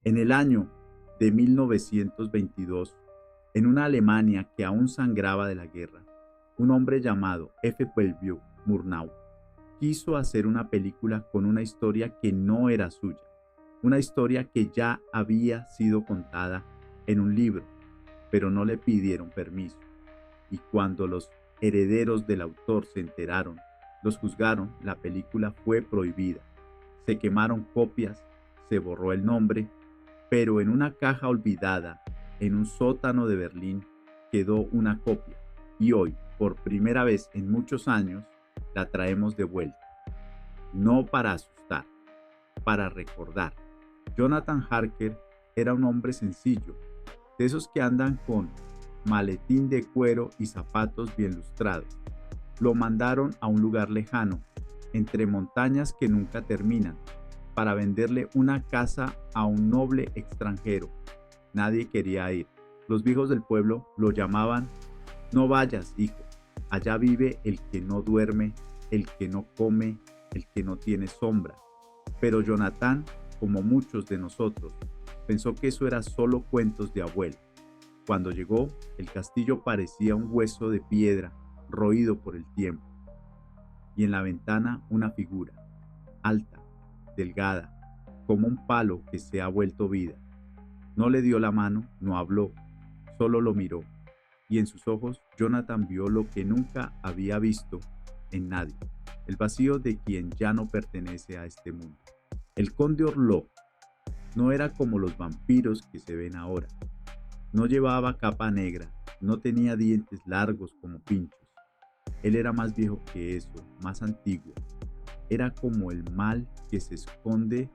En el año de 1922, en una Alemania que aún sangraba de la guerra, un hombre llamado F. Bellevue Murnau quiso hacer una película con una historia que no era suya, una historia que ya había sido contada en un libro, pero no le pidieron permiso. Y cuando los herederos del autor se enteraron, los juzgaron, la película fue prohibida. Se quemaron copias, se borró el nombre, pero en una caja olvidada, en un sótano de Berlín, quedó una copia. Y hoy, por primera vez en muchos años, la traemos de vuelta. No para asustar, para recordar. Jonathan Harker era un hombre sencillo, de esos que andan con maletín de cuero y zapatos bien lustrados. Lo mandaron a un lugar lejano, entre montañas que nunca terminan, para venderle una casa a un noble extranjero. Nadie quería ir. Los viejos del pueblo lo llamaban: no vayas, hijo, allá vive el que no duerme, el que no come, el que no tiene sombra. Pero Jonathan, como muchos de nosotros, pensó que eso era solo cuentos de abuelo. Cuando llegó, el castillo parecía un hueso de piedra roído por el tiempo, y en la ventana una figura, alta, delgada, como un palo que se ha vuelto vida. No le dio la mano, no habló, solo lo miró, y en sus ojos Jonathan vio lo que nunca había visto en nadie, el vacío de quien ya no pertenece a este mundo. El conde Orlok no era como los vampiros que se ven ahora. No llevaba capa negra, no tenía dientes largos como pinchos. Él era más viejo que eso, más antiguo. Era como el mal que se esconde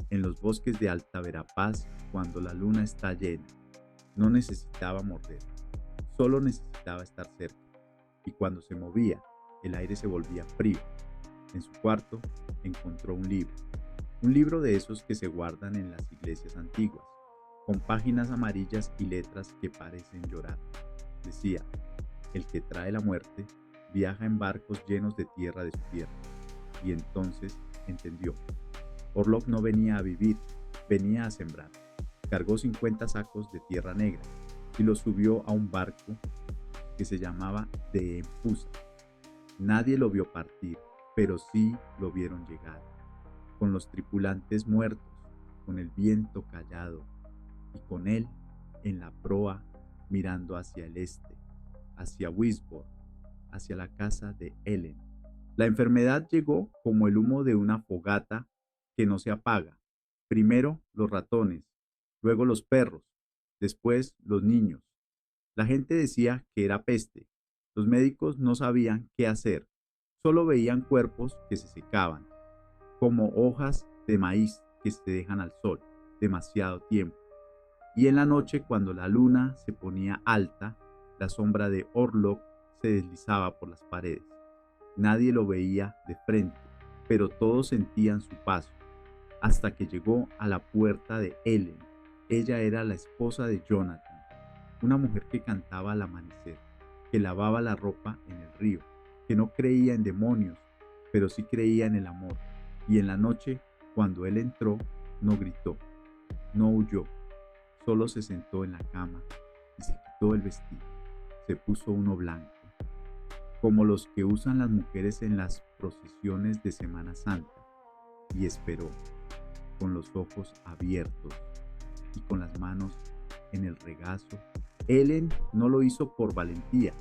en los bosques de Alta Verapaz cuando la luna está llena. No necesitaba morder, solo necesitaba estar cerca. Y cuando se movía, el aire se volvía frío. En su cuarto encontró un libro de esos que se guardan en las iglesias antiguas, con páginas amarillas y letras que parecen llorar. Decía: el que trae la muerte viaja en barcos llenos de tierra de su tierra. Y entonces entendió. Orlok no venía a vivir, venía a sembrar. Cargó 50 sacos de tierra negra y los subió a un barco que se llamaba de Empusa. Nadie lo vio partir, pero sí lo vieron llegar, con los tripulantes muertos, con el viento callado, y con él en la proa mirando hacia el este, hacia Wisborne, hacia la casa de Ellen. La enfermedad llegó como el humo de una fogata que no se apaga. Primero los ratones, luego los perros, después los niños. La gente decía que era peste. Los médicos no sabían qué hacer. Solo veían cuerpos que se secaban, como hojas de maíz que se dejan al sol demasiado tiempo. Y en la noche, cuando la luna se ponía alta, la sombra de Orlok se deslizaba por las paredes. Nadie lo veía de frente, pero todos sentían su paso, hasta que llegó a la puerta de Ellen. Ella era la esposa de Jonathan, una mujer que cantaba al amanecer, que lavaba la ropa en el río, que no creía en demonios, pero sí creía en el amor. Y en la noche, cuando él entró, no gritó, no huyó, solo se sentó en la cama y se quitó el vestido. Se puso uno blanco, como los que usan las mujeres en las procesiones de Semana Santa, y esperó, con los ojos abiertos y con las manos en el regazo. Ellen no lo hizo por valentía,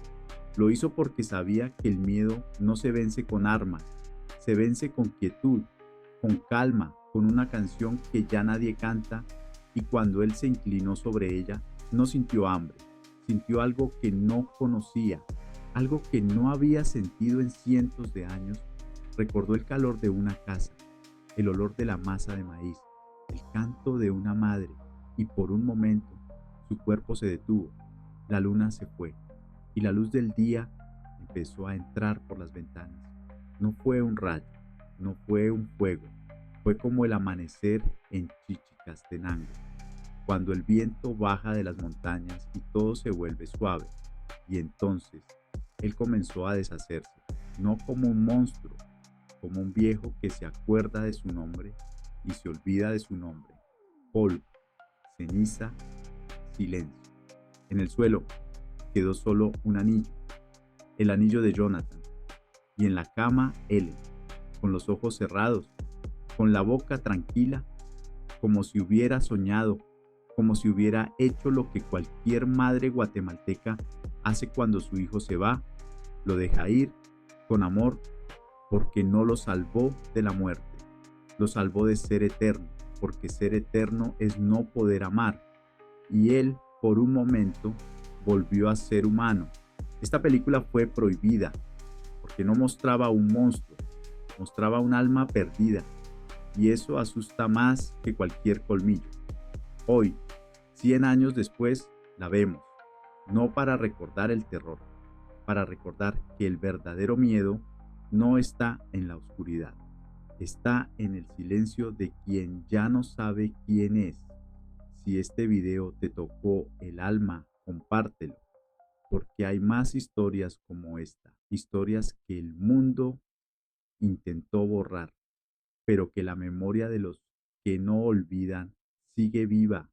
lo hizo porque sabía que el miedo no se vence con armas, se vence con quietud, con calma, con una canción que ya nadie canta. Y cuando él se inclinó sobre ella, no sintió hambre, sintió algo que no conocía, algo que no había sentido en cientos de años. Recordó el calor de una casa, el olor de la masa de maíz, el canto de una madre, y por un momento su cuerpo se detuvo. La luna se fue y la luz del día empezó a entrar por las ventanas. No fue un rayo, no fue un fuego, fue como el amanecer en Chichicastenango, cuando el viento baja de las montañas y todo se vuelve suave. Y entonces él comenzó a deshacerse, no como un monstruo, como un viejo que se acuerda de su nombre y se olvida de su nombre. Paul ceniza, silencio. En el suelo quedó solo un anillo, el anillo de Jonathan, y en la cama Ellen, con los ojos cerrados, con la boca tranquila, como si hubiera soñado, como si hubiera hecho lo que cualquier madre guatemalteca hace cuando su hijo se va, lo deja ir con amor, porque no lo salvó de la muerte, lo salvó de ser eterno, porque ser eterno es no poder amar, y él, por un momento, volvió a ser humano. Esta película fue prohibida porque no mostraba un monstruo, mostraba un alma perdida, y eso asusta más que cualquier colmillo. Hoy, 100 años después, la vemos, no para recordar el terror, para recordar que el verdadero miedo no está en la oscuridad, está en el silencio de quien ya no sabe quién es. Si este video te tocó el alma, compártelo, porque hay más historias como esta, historias que el mundo intentó borrar, pero que la memoria de los que no olvidan sigue viva